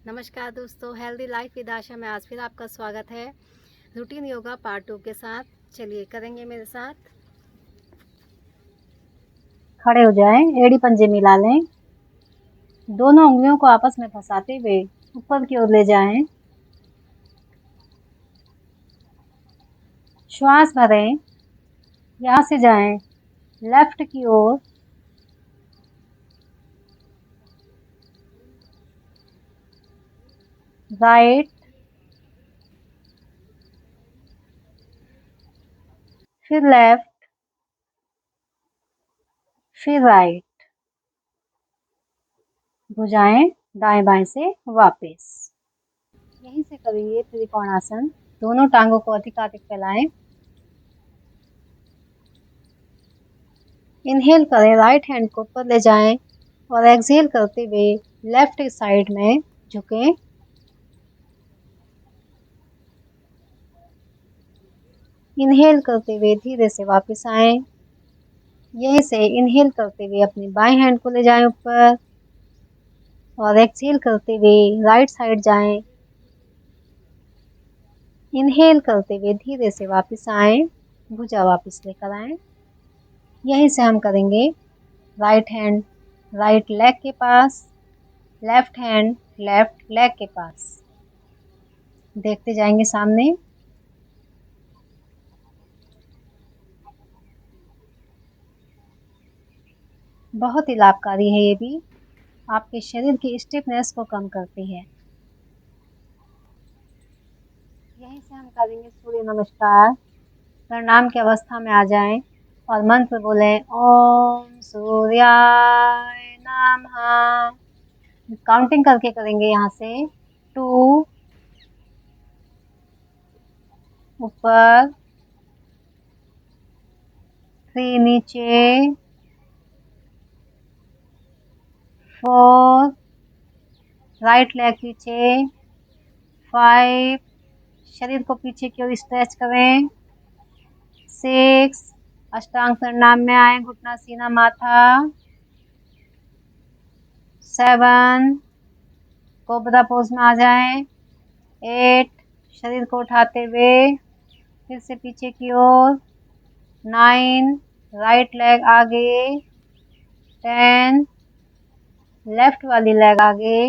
नमस्कार दोस्तों, healthy life with आशा में आज फिर आपका स्वागत है रूटीन योगा पार्ट 2 के साथ। चलिए करेंगे मेरे साथ। खड़े हो जाएं, एड़ी पंजे मिला लें, दोनों उंगलियों को आपस में फंसाते हुए ऊपर की ओर ले जाएं। श्वास भरें, यहाँ से जाएं लेफ्ट की ओर, राइट, फिर लेफ्ट, फिर राइट। भुजाएं दाएं बाएं से वापस। यहीं से करेंगे त्रिकोणासन। दोनों टांगों को अधिकाधिक फैलाएं। इनहेल करें, राइट हैंड को ऊपर ले जाएं और एक्सहेल करते हुए लेफ्ट साइड में झुकें। इनहेल करते हुए धीरे से वापस आएं। यहीं से इनहेल करते हुए अपनी बाएं हैंड को ले जाएं ऊपर और एक्सहेल करते हुए राइट साइड जाएं। इनहेल करते हुए धीरे से वापस आएं, भुजा वापस लेकर आएं। यहीं से हम करेंगे राइट हैंड राइट लेग के पास, लेफ्ट हैंड लेफ्ट लेग के पास। देखते जाएंगे सामने। बहुत ही लाभकारी है, ये भी आपके शरीर की स्टिफनेस को कम करती है। यहीं से हम करेंगे सूर्य नमस्कार। प्रणाम की अवस्था में आ जाएं और मंत्र बोलें, ओम सूर्याय नमः। काउंटिंग करके करेंगे यहाँ से 2 ऊपर, 3 नीचे, 4 राइट लेग पीछे, 5 शरीर को पीछे की ओर स्ट्रेच करें, 6 अष्टांग प्रणाम में आए, घुटना सीना माथा, 7 कोबरा पोज में आ जाएं, 8 शरीर को उठाते हुए फिर से पीछे की ओर, 9 राइट लेग आगे, 10 लेफ्ट वाली लेग आगे,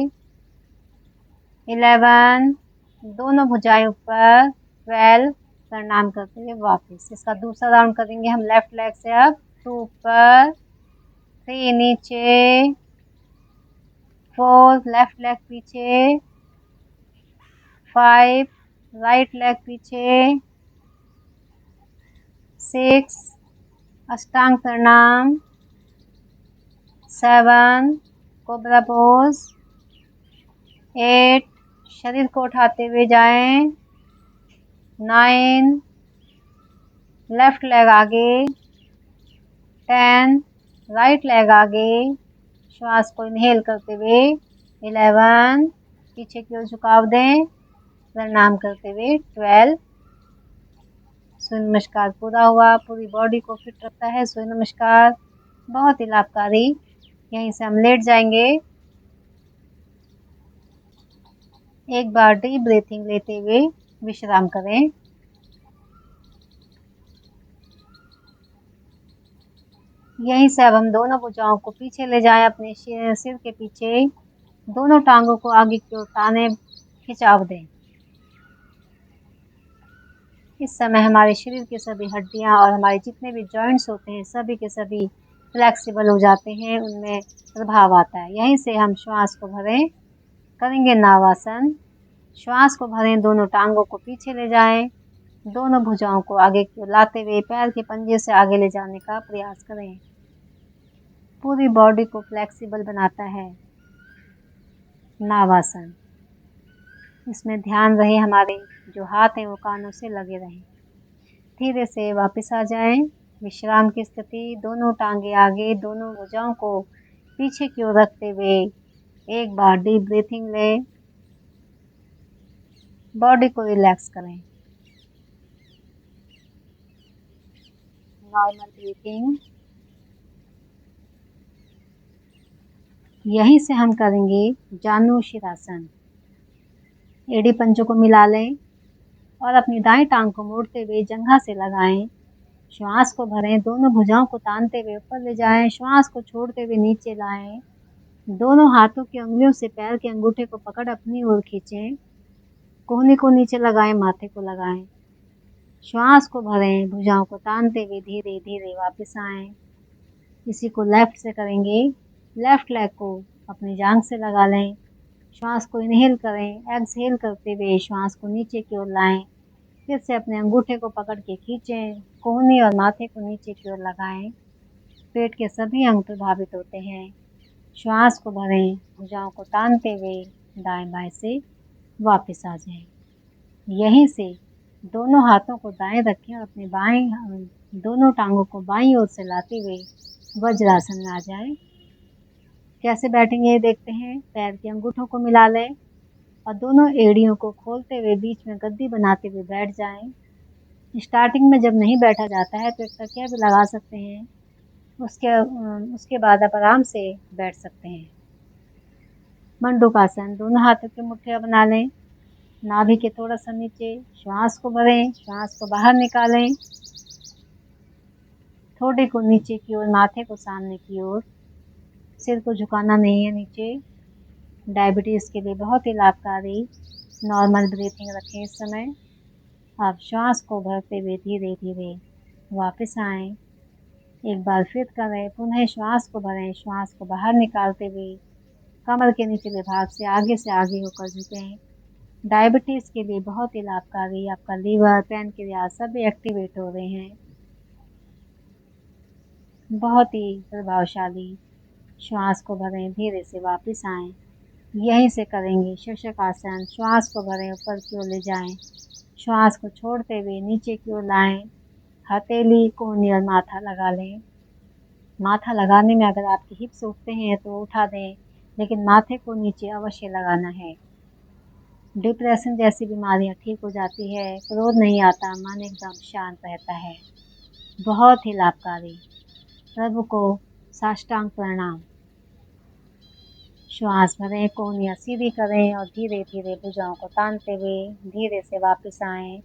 11 दोनों भुजाएं ऊपर, 12 प्रणाम करते हुए वापस। इसका दूसरा राउंड करेंगे हम लेफ्ट लेग से। अब 2 ऊपर, 3 नीचे, 4 लेफ्ट लेग पीछे, 5 राइट लेग पीछे, 6 अष्टांग प्रणाम, 7 कोबरा पोज, 8 शरीर को उठाते हुए जाएं, 9 लेफ्ट लेग आगे, 10 राइट लेग आगे, श्वास को इनहेल करते हुए, 11 पीछे की ओर झुकाव दें, प्रणाम करते हुए 12। सूर्य नमस्कार पूरा हुआ। पूरी बॉडी को फिट रखता है सूर्य नमस्कार, बहुत ही लाभकारी। यहीं से हम लेट जाएंगे। एक बार डीप ब्रीथिंग लेते हुए विश्राम करें। यहीं से अब हम दोनों भुजाओं को पीछे ले जाएं, अपने सिर के पीछे, दोनों टांगों को आगे की ओर ताने खिंचाव दें। इस समय हमारे शरीर की सभी हड्डियां और हमारे जितने भी जॉइंट्स होते हैं सभी के सभी फ्लेक्सिबल हो जाते हैं, उनमें प्रभाव आता है। यहीं से हम श्वास को भरें, करेंगे नावासन। श्वास को भरें, दोनों टांगों को पीछे ले जाएं, दोनों भुजाओं को आगे की ओर लाते हुए पैर के पंजे से आगे ले जाने का प्रयास करें। पूरी बॉडी को फ्लेक्सिबल बनाता है नावासन। इसमें ध्यान रहे हमारे जो हाथ हैं वो कानों से लगे रहें। धीरे से वापस आ जाएं, विश्राम की स्थिति। दोनों टांगे आगे, दोनों भुजाओं को पीछे की ओर रखते हुए एक बार डीप ब्रीथिंग लें, बॉडी को रिलैक्स करें। Normal breathing. यहीं से हम करेंगे जानु शिरासन। एड़ी पंजों को मिला लें और अपनी दाएं टांग को मोड़ते हुए जंघा से लगाएं। श्वास को भरें, दोनों भुजाओं को तानते हुए ऊपर ले जाएं, श्वास को छोड़ते हुए नीचे लाएं। दोनों हाथों की उंगलियों से पैर के अंगूठे को पकड़ अपनी ओर खींचें। कोहनी को नीचे लगाएं, माथे को लगाएं। श्वास को भरें, भुजाओं को तानते हुए धीरे धीरे वापस आएं। इसी को लेफ्ट से करेंगे। लेफ्ट लेग को अपनी जांघ से लगा लें। श्वास को इनहेल करें, एक्सहेल करते हुए श्वास को नीचे की ओर लाएं। फिर से अपने अंगूठे को पकड़ के खींचें, कोहनी और माथे को नीचे की ओर लगाएं। पेट के सभी अंग प्रभावित होते हैं। श्वास को भरें, भुजाओं को तानते हुए दाएं बाएं से वापस आ जाएं। यहीं से दोनों हाथों को दाएं रखें और अपने दोनों टांगों को बाईं ओर से लाते हुए वज्रासन में आ जाएं। कैसे बैठेंगे ये देखते हैं। पैर के अंगूठों को मिला लें और दोनों एड़ियों को खोलते हुए बीच में गद्दी बनाते हुए बैठ जाएं। स्टार्टिंग में जब नहीं बैठा जाता है तो एक तकिया भी लगा सकते हैं। उसके बाद आप आराम से बैठ सकते हैं। मंडूकासन, दोनों हाथों की मुट्ठियां बना लें, नाभि के थोड़ा सा नीचे। श्वास को भरें, श्वास को बाहर निकालें। ठोड़ी को नीचे की ओर, माथे को सामने की ओर। सिर को झुकाना नहीं है नीचे। डायबिटीज के लिए बहुत ही लाभकारी। नॉर्मल ब्रीथिंग रखें इस समय। आप श्वास को भरते हुए धीरे धीरे वापस आएं। एक बार फिर करें। पुनः श्वास को भरें, श्वास को बाहर निकालते हुए कमर के निचले भाग से आगे होकर झुकें। डायबिटीज के लिए बहुत ही लाभकारी। आपका लीवर, पैनक्रियास सभी एक्टिवेट हो रहे हैं। बहुत ही प्रभावशाली। श्वास को भरें, धीरे से वापस आएं। यहीं से करेंगे शीर्षक आसन। श्वास को भरें, ऊपर की ओर ले जाएं। श्वास को छोड़ते हुए नीचे की ओर लाएं। हथेली, कोहनी और माथा लगा लें। माथा लगाने में अगर आपके हिप्स उठते हैं तो उठा दें, लेकिन माथे को नीचे अवश्य लगाना है। डिप्रेशन जैसी बीमारियां ठीक हो जाती है, क्रोध नहीं आता, मन एकदम शांत रहता है। बहुत ही लाभकारी। प्रभु को साष्टांग प्रणाम। श्वास भरें, कोहनियाँ सीधी करें और धीरे धीरे भुजाओं को तानते हुए धीरे से वापस आएं।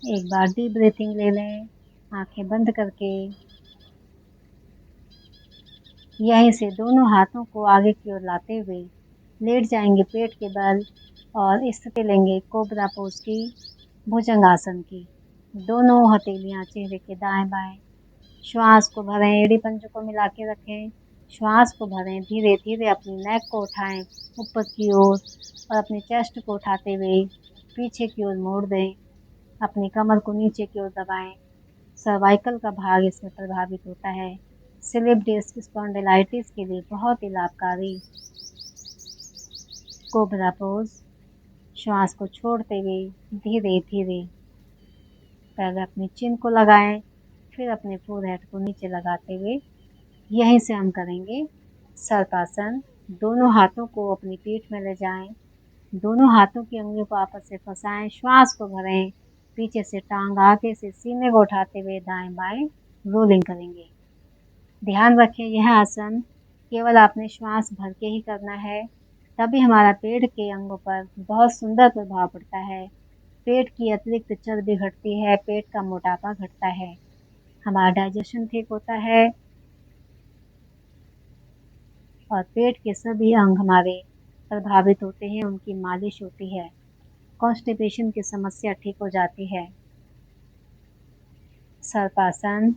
एक बार डीप ब्रीथिंग ले लें, आंखें बंद करके। यहीं से दोनों हाथों को आगे की ओर लाते हुए लेट जाएंगे पेट के बल और स्थिति लेंगे कोबरा पोज की, भुजंगासन की। दोनों हथेलियां चेहरे के दाएं बाएं। श्वास को भरें, एड़ी पंजों को मिला के रखें। श्वास को भरें, धीरे धीरे अपनी नेक को उठाएं ऊपर की ओर और अपने चेस्ट को उठाते हुए पीछे की ओर मोड़ दें। अपनी कमर को नीचे की ओर दबाएं। सर्वाइकल का भाग इसमें प्रभावित होता है। स्लिप डिस्क स्पॉन्डिलाइटिस के लिए बहुत ही लाभकारी। Cobra pose. श्वास को छोड़ते हुए धीरे धीरे पहले अपनी चिन को लगाएं, फिर अपने फोरहेड को नीचे लगाते हुए यहीं से हम करेंगे सर्पासन। दोनों हाथों को अपनी पीठ में ले जाएं। दोनों हाथों की उंगलियों को आपस से फंसाएं। श्वास को भरें, पीछे से टांग आगे से सीने को उठाते हुए दाएं बाएं रोलिंग करेंगे। ध्यान रखें यह आसन केवल आपने श्वास भर के ही करना है, तभी हमारा पेट के अंगों पर बहुत सुंदर प्रभाव पड़ता है। पेट की अतिरिक्त चर्बी घटती है, पेट का मोटापा घटता है, हमारा डाइजेशन ठीक होता है और पेट के सभी अंग हमारे प्रभावित होते हैं, उनकी मालिश होती है, कॉन्स्टिपेशन की समस्या ठीक हो जाती है। सर्पासन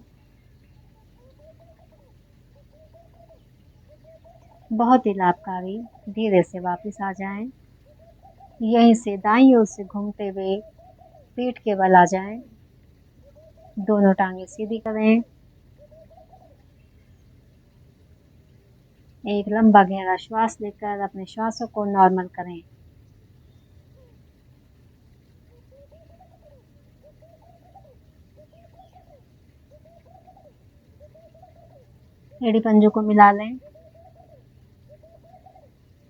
बहुत ही लाभकारी। धीरे से वापस आ जाएं। यहीं से दाईं ओर से घूमते हुए पीठ के बल आ जाएं। दोनों टांगें सीधी करें। एक लंबा गहरा श्वास लेकर अपने श्वासों को नॉर्मल करें। एड़ी पंजों को मिला लें।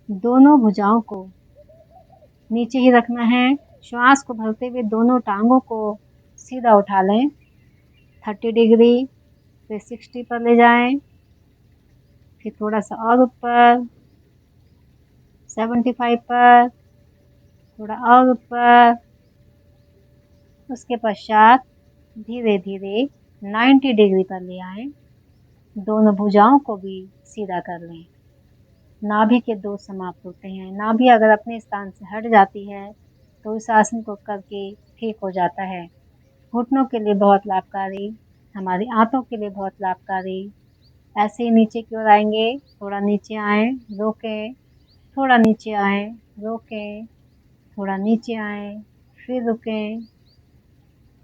दोनों भुजाओं को नीचे ही रखना है। श्वास को भरते हुए दोनों टांगों को सीधा उठा लें। 30 डिग्री फिर 60 पर ले जाएं, फिर थोड़ा सा और ऊपर, 75 पर, थोड़ा और ऊपर। उसके पश्चात धीरे धीरे 90 डिग्री पर ले आएं। दोनों भुजाओं को भी सीधा कर लें। नाभि के 2 समाप्त होते हैं। नाभि अगर अपने स्थान से हट जाती है तो इस आसन को करके ठीक हो जाता है। घुटनों के लिए बहुत लाभकारी, हमारी आंतों के लिए बहुत लाभकारी। ऐसे ही नीचे की ओर आएंगे, थोड़ा नीचे आएं, रोकें, थोड़ा नीचे आएं, रोकें, थोड़ा नीचे आएं, फिर रुकें।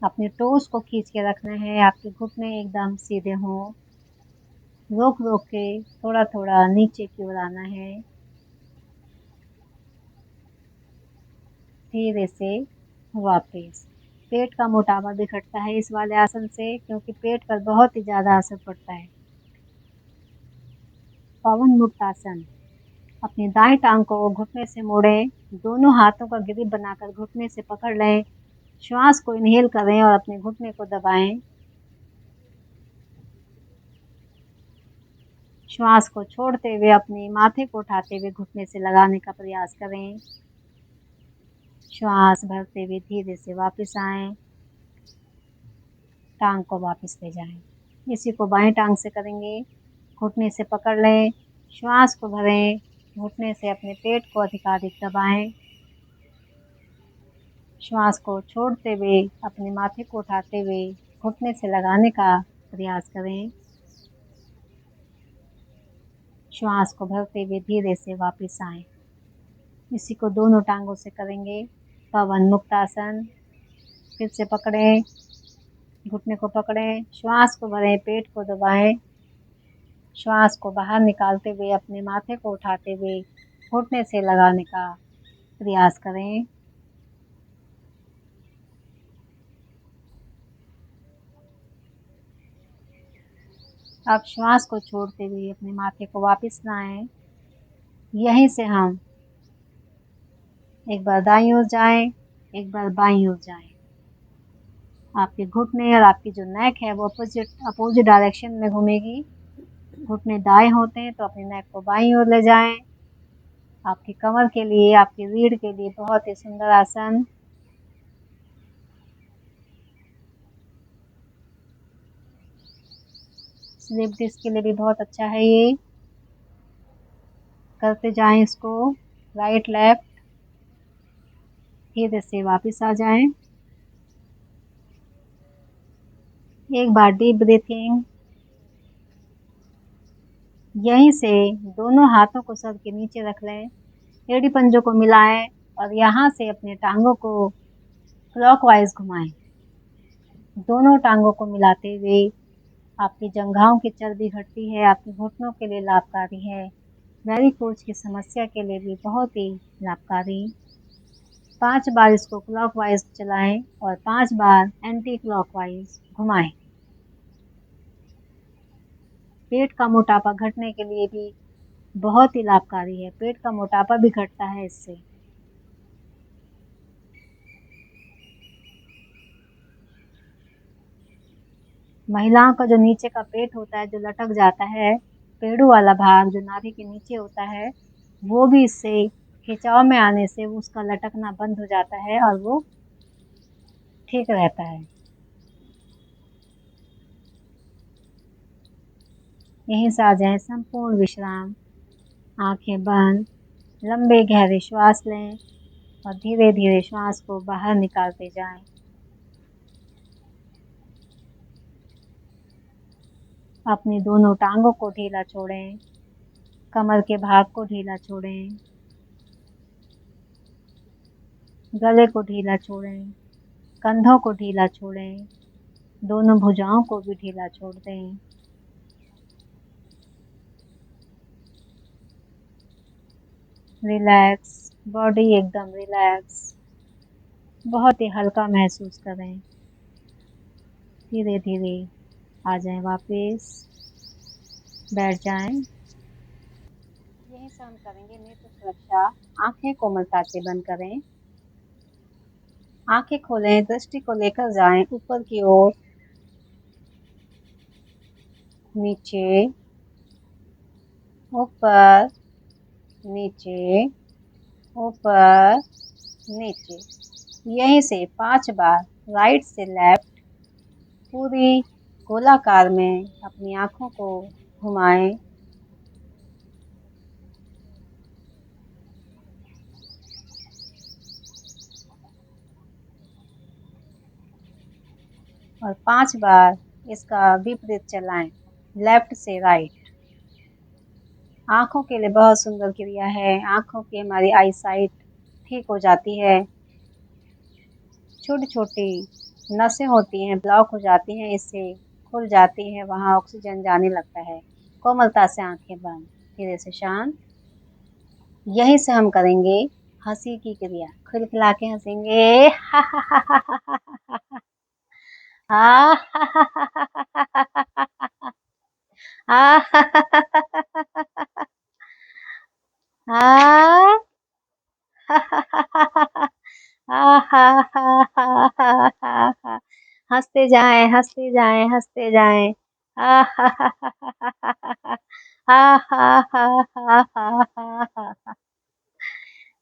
अपने टोस को खींच के रखना है, आपके घुटने एकदम सीधे हों। रोक रोक के थोड़ा थोड़ा नीचे की ओर आना है, धीरे से वापस। पेट का मोटापा भी घटता है इस वाले आसन से, क्योंकि पेट पर बहुत ही ज़्यादा असर पड़ता है। पवन मुक्त आसन। अपनी दाएं टांग को घुटने से मोड़ें, दोनों हाथों का ग्रिप बनाकर घुटने से पकड़ लें। श्वास को इनहेल करें और अपने घुटने को दबाएं। श्वास को छोड़ते हुए अपने माथे को उठाते हुए घुटने से लगाने का प्रयास करें। श्वास भरते हुए धीरे से वापस आएं, टांग को वापस ले जाएं। इसी को बाएं टांग से करेंगे। घुटने से पकड़ लें, श्वास को भरें, घुटने से अपने पेट को अधिकाधिक दबाएं। श्वास को छोड़ते हुए अपने माथे को उठाते हुए घुटने से लगाने का प्रयास करें। श्वास को भरते हुए धीरे से वापस आएं। इसी को दोनों टांगों से करेंगे। पवन मुक्त आसन। फिर से पकड़ें, घुटने को पकड़ें, श्वास को भरें, पेट को दबाएं। श्वास को बाहर निकालते हुए अपने माथे को उठाते हुए घुटने से लगाने का प्रयास करें। अब श्वास को छोड़ते हुए अपने माथे को वापस लाएं। यहीं से हम एक बार दाईं ओर जाएं, एक बार बाईं ओर जाएं। आपके घुटने और आपकी जो नेक है वो अपोजिट डायरेक्शन में घूमेगी। घुटने दाएं होते हैं तो अपनी नेक को बाईं ओर ले जाएं। आपकी कमर के लिए, आपकी रीढ़ के लिए बहुत ही सुंदर आसन। स्लिप डिस्क के लिए भी बहुत अच्छा है ये। करते जाएं इसको, राइट लेफ्ट, धीरे से वापस आ जाएं। एक बार डीप ब्रीथिंग। यहीं से दोनों हाथों को सर के नीचे रख लें, एड़ी पंजों को मिलाएं और यहाँ से अपने टांगों को क्लॉकवाइज घुमाएं। दोनों टांगों को मिलाते हुए आपकी जंघाओं की चर्बी घटती है, आपके घुटनों के लिए लाभकारी है। वेरिकोज की समस्या के लिए भी बहुत ही लाभकारी। 5 बार इसको क्लॉकवाइज चलाएं और 5 बार एंटी क्लॉकवाइज घुमाएं। पेट का मोटापा घटने के लिए भी बहुत ही लाभकारी है। पेट का मोटापा भी घटता है इससे। महिलाओं का जो नीचे का पेट होता है, जो लटक जाता है, पेड़ू वाला भाग जो नाभि के नीचे होता है, वो भी इससे खिंचाव में आने से उसका लटकना बंद हो जाता है और वो ठीक रहता है। यहीं से आ जाएं, संपूर्ण विश्राम, आंखें बंद, लंबे गहरे श्वास लें और धीरे धीरे श्वास को बाहर निकालते जाएं। अपनी दोनों टांगों को ढीला छोड़ें, कमर के भाग को ढीला छोड़ें, गले को ढीला छोड़ें, कंधों को ढीला छोड़ें, दोनों भुजाओं को भी ढीला छोड़ दें। रिलैक्स, बॉडी एकदम रिलैक्स, बहुत ही हल्का महसूस करें। धीरे धीरे आ जाएं वापस, बैठ जाएं। यही से हम करेंगे नेत्र सुरक्षा। आंखें कोमलता से बंद करें, आंखें खोलें, दृष्टि को लेकर जाएं ऊपर की ओर, नीचे, ऊपर, नीचे, ऊपर नीचे। यहीं से 5 बार राइट से लेफ्ट पूरी गोलाकार में अपनी आँखों को घुमाएं। और 5 बार इसका विपरीत चलाएं, लेफ्ट से राइट। आँखों के लिए बहुत सुंदर क्रिया है। आँखों की हमारी आई साइट ठीक हो जाती है। छोटी-छोटी नसें होती हैं, ब्लॉक हो जाती हैं, इससे खुल जाती हैं, वहाँ ऑक्सीजन जाने लगता है। कोमलता से आँखें बंद, धीरे से शांत। यहीं से हम करेंगे हँसी की क्रिया। खिलखिला के हँसेंगे। हँसते जाएँ, हँसते जाएँ, हँसते जाएँ।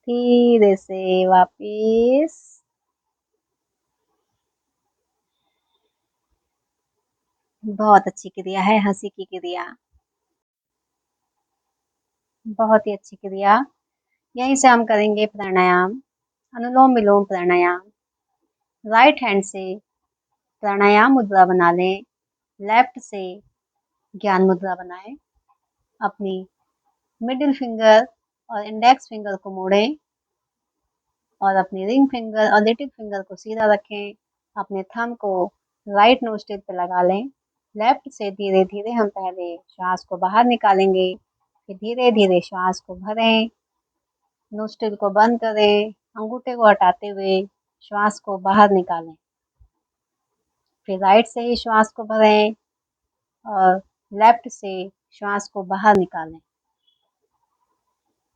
धीरे से वापिस। बहुत अच्छी क्रिया है हँसी की क्रिया। बहुत ही अच्छी क्रिया। यहीं से हम करेंगे प्राणायाम, अनुलोम-विलोम प्राणायाम। राइट हैंड से प्राणायाम मुद्रा बना लें, लेफ्ट से ज्ञान मुद्रा बनाएं। अपनी मिडिल फिंगर और इंडेक्स फिंगर को मोड़ें और अपनी रिंग फिंगर और लिटिल फिंगर को सीधा रखें। अपने थंब को राइट नोस्ट्रिल पे लगा लें। लेफ्ट से धीरे धीरे हम पहले श्वास को बाहर निकालेंगे, फिर धीरे धीरे श्वास को भरें, नोस्ट्रिल को बंद करें, अंगूठे को हटाते हुए श्वास को बाहर निकालें। फिर राइट से ही श्वास को भरें और लेफ्ट से श्वास को बाहर निकालें।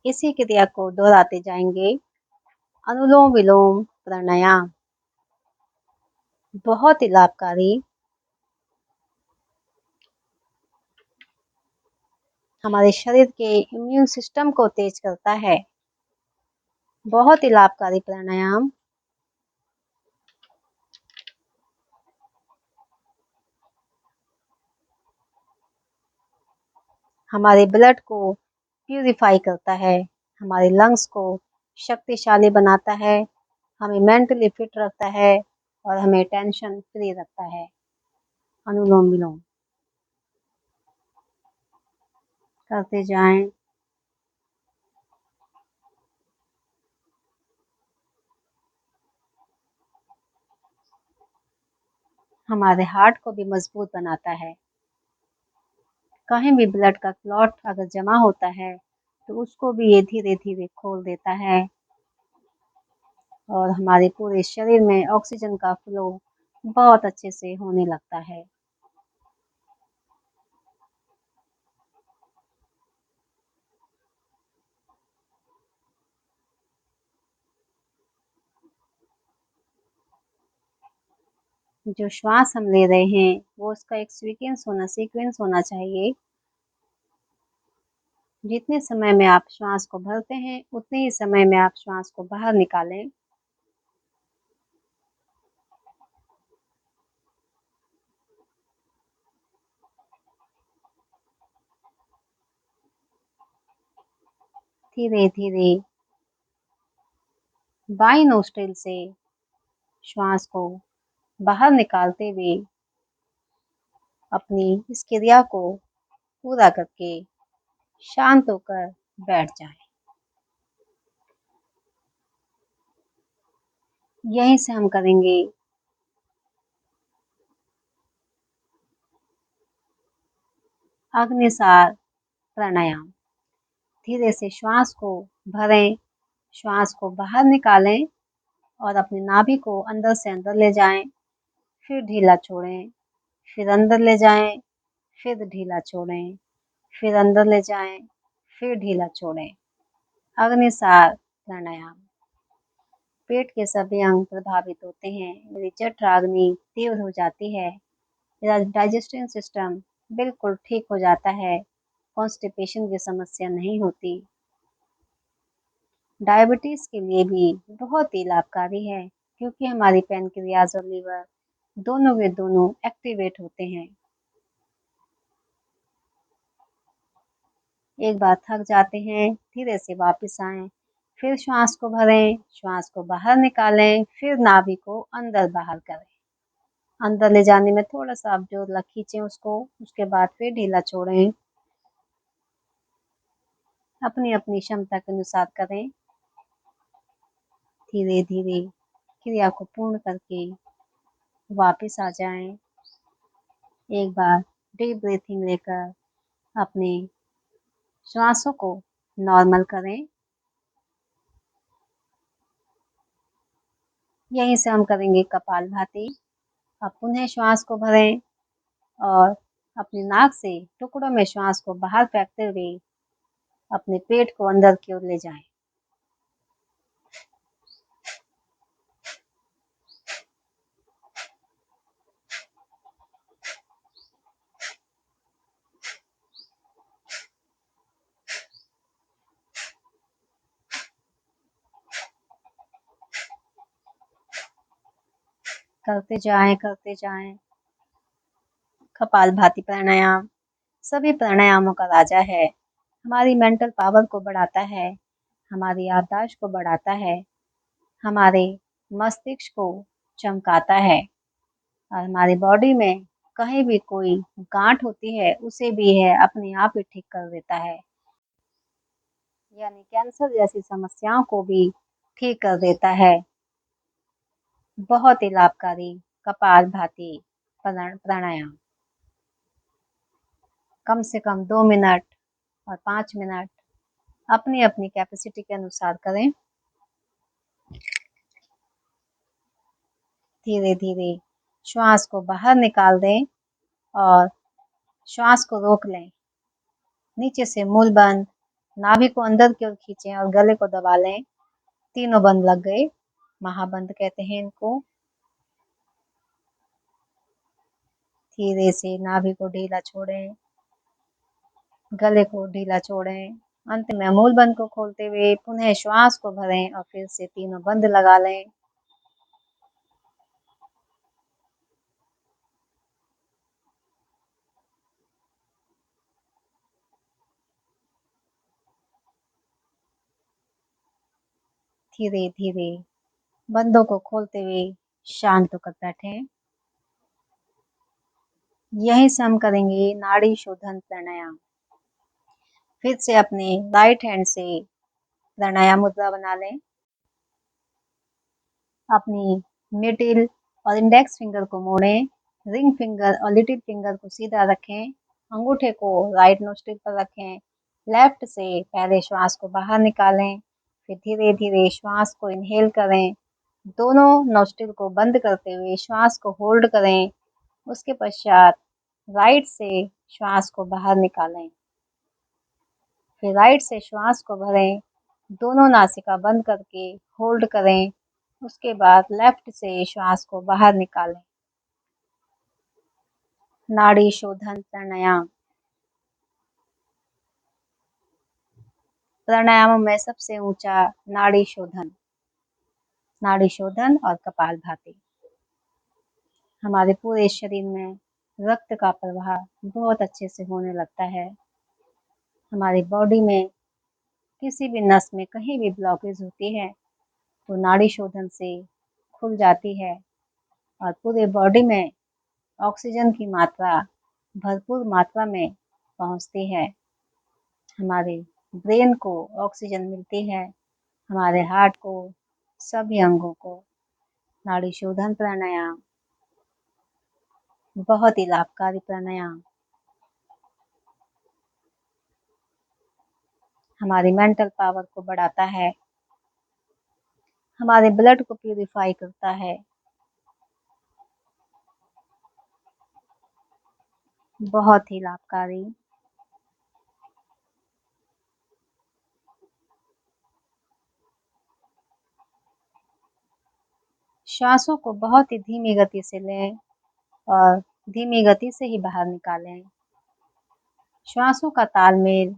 इसी क्रिया को दोहराते जाएंगे। अनुलोम विलोम प्राणायाम बहुत ही लाभकारी, हमारे शरीर के इम्यून सिस्टम को तेज करता है। बहुत ही लाभकारी प्राणायाम। हमारे ब्लड को प्यूरिफाई करता है, हमारे लंग्स को शक्तिशाली बनाता है, हमें मेंटली फिट रखता है और हमें टेंशन फ्री रखता है। अनुलोम विलोम करते जाएं। हमारे हार्ट को भी मजबूत बनाता है। कहीं भी ब्लड का क्लॉट अगर जमा होता है तो उसको भी ये धीरे धीरे खोल देता है और हमारे पूरे शरीर में ऑक्सीजन का फ्लो बहुत अच्छे से होने लगता है। जो श्वास हम ले रहे हैं वो उसका एक सीक्वेंस होना चाहिए। जितने समय में आप श्वास को भरते हैं उतने ही समय में आप श्वास को बाहर निकालें। धीरे धीरे बाईं नोस्ट्रिल से श्वास को बाहर निकालते हुए अपनी इस क्रिया को पूरा करके शांत होकर बैठ जाएं। यहीं से हम करेंगे अग्निसार प्राणायाम। धीरे से श्वास को भरें, श्वास को बाहर निकालें और अपनी नाभि को अंदर से अंदर ले जाएं, फिर ढीला छोड़ें, फिर अंदर ले जाएं, फिर ढीला छोड़ें, फिर अंदर ले जाएं, फिर ढीला छोड़ें। अग्निसार प्राणायाम। पेट के सभी अंग प्रभावित होते हैं, मेरी जठराग्नि तीव्र हो जाती है, मेरा डाइजेस्टिव सिस्टम बिल्कुल ठीक हो जाता है, कॉन्स्टिपेशन की समस्या नहीं होती। डायबिटीज़ के लिए भी बहुत ही लाभकारी है, क्योंकि हमारी पैनक्रियाज़ और लीवर दोनों के दोनों एक्टिवेट होते हैं। एक बार थक जाते हैं, धीरे से वापस आएँ, फिर श्वास को भरें, श्वास को बाहर निकालें, फिर नाभि को अंदर-बाहर करें। अंदर ले जाने में थोड़ा-सा आप जोर खींचें उसको, उसके बाद फिर ढीला छोड़ें। अपनी-अपनी क्षमता के अनुसार करें। धीरे-धीरे क्रिया को पूर्ण करके वापस आ जाएँ। एक बार डीप ब्रीथिंग लेकर अपने श्वासों को नॉर्मल करें। यहीं से हम करेंगे कपालभाति। अब पुनः श्वास को भरें और अपनी नाक से टुकड़ों में श्वास को बाहर फेंकते हुए अपने पेट को अंदर की ओर ले जाएं। करते जाएं। कपालभाति प्राणायाम सभी प्राणायामों का राजा है। हमारी मेंटल पावर को बढ़ाता है, हमारी याददाश्त को बढ़ाता है, हमारे मस्तिष्क को चमकाता है और हमारी बॉडी में कहीं भी कोई गांठ होती है उसे भी है अपने आप ही ठीक कर देता है। यानी कैंसर जैसी समस्याओं को भी ठीक कर देता है। बहुत ही लाभकारी कपालभाति प्राणायाम कम से कम 2 मिनट और 5 मिनट अपनी अपनी कैपेसिटी के अनुसार करें। धीरे धीरे श्वास को बाहर निकाल दें और श्वास को रोक लें। नीचे से मूल बंद, नाभि को अंदर की ओर खींचें और गले को दबा लें। तीनों बंद लग गए, महाबंद कहते हैं इनको। धीरे से नाभि को ढीला छोड़ें, गले को ढीला छोड़ें। अंत में मूल बंद को खोलते हुए पुनः श्वास को भरें और फिर से तीनों बंद लगा लें। धीरे धीरे बंदों को खोलते हुए शांत होकर बैठें। यहीं से हम करेंगे नाड़ी शोधन प्राणायाम। फिर से अपने राइट हैंड से प्राणायाम मुद्रा बना लें। अपनी मिडिल और इंडेक्स फिंगर को मोड़ें। रिंग फिंगर और लिटिल फिंगर को सीधा रखें। अंगूठे को राइट नोस्ट्रिल पर रखें। लेफ्ट से पहले श्वास को बाहर निकालें, फिर धीरे धीरे श्वास को इनहेल करें। दोनों नोस्ट्रिल को बंद करते हुए श्वास को होल्ड करें। उसके पश्चात राइट से श्वास को बाहर निकालें, फिर राइट से श्वास को भरें। दोनों नासिका बंद करके होल्ड करें। उसके बाद लेफ्ट से श्वास को बाहर निकालें। नाड़ी शोधन प्राणायाम। प्राणायामों में सबसे ऊंचा नाड़ी शोधन और कपालभाति। हमारे पूरे शरीर में रक्त का प्रवाह बहुत अच्छे से होने लगता है। हमारी बॉडी में किसी भी नस में कहीं भी ब्लॉकेज होती है तो नाड़ी शोधन से खुल जाती है और पूरे बॉडी में ऑक्सीजन की मात्रा भरपूर मात्रा में पहुंचती है। हमारे ब्रेन को ऑक्सीजन मिलती है, हमारे हार्ट को, सभी अंगों को। नाड़ी शोधन प्राणायाम बहुत ही लाभकारी प्राणायाम हमारी मेंटल पावर को बढ़ाता है, हमारे ब्लड को प्यूरिफाई करता है। बहुत ही लाभकारी। श्वासों को बहुत ही धीमी गति से लें और धीमी गति से ही बाहर निकालें। श्वासों का तालमेल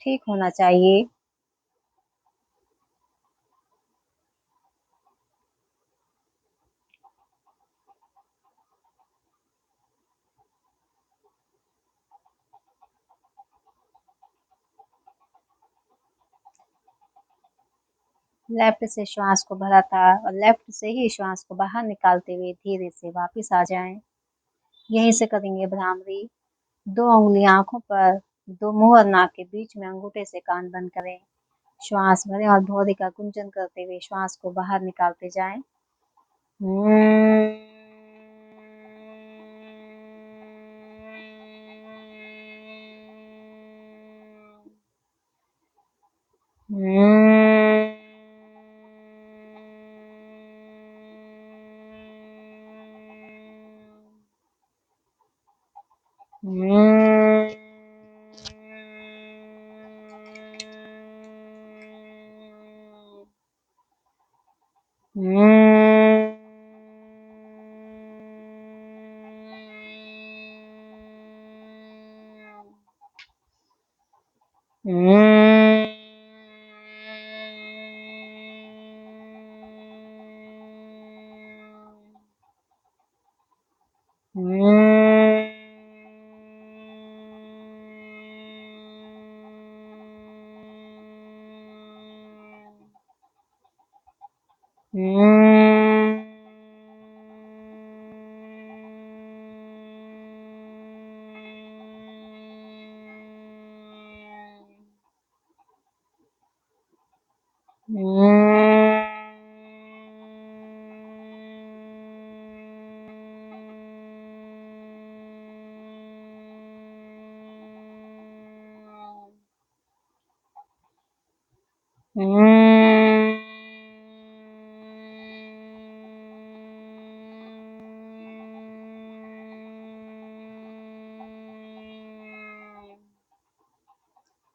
ठीक होना चाहिए। लेफ्ट से श्वास को भरा था और लेफ्ट से ही श्वास को बाहर निकालते हुए धीरे से वापस आ जाएं। यहीं से करेंगे भ्रामरी। 2 उंगलियां आंखों पर, 2 मुंह और नाक के बीच में अंगूठे से कान बंद करें। श्वास भरें और भौरे का गुंजन करते हुए श्वास को बाहर निकालते जाएं।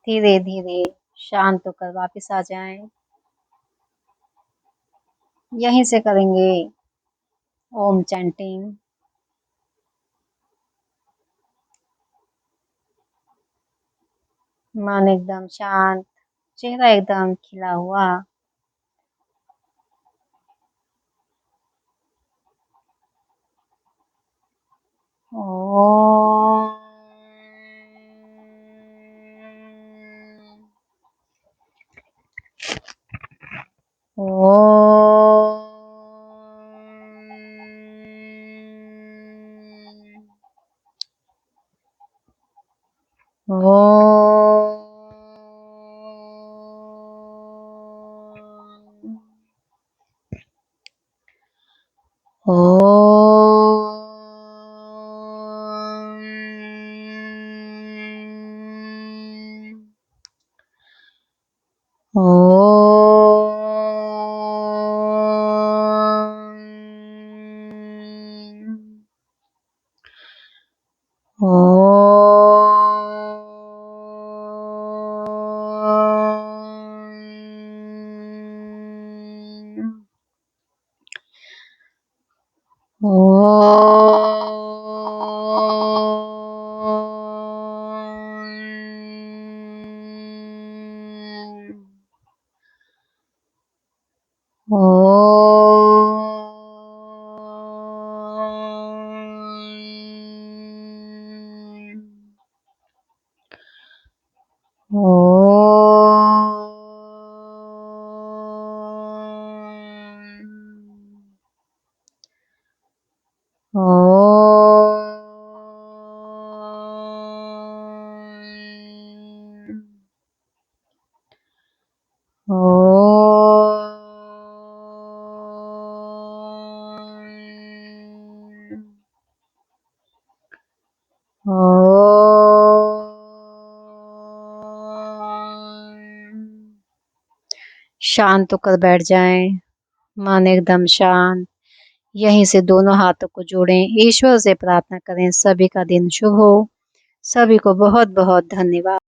धीरे धीरे शांत होकर वापस आ जाएं। यहीं से करेंगे ओम चैंटिंग। मन एकदम शांत, चेहरा एकदम खिला हुआ। ओम। शांत होकर बैठ जाएं। मन एकदम शांत। यहीं से दोनों हाथों को जोड़ें। ईश्वर से प्रार्थना करें सभी का दिन शुभ हो। सभी को बहुत बहुत धन्यवाद।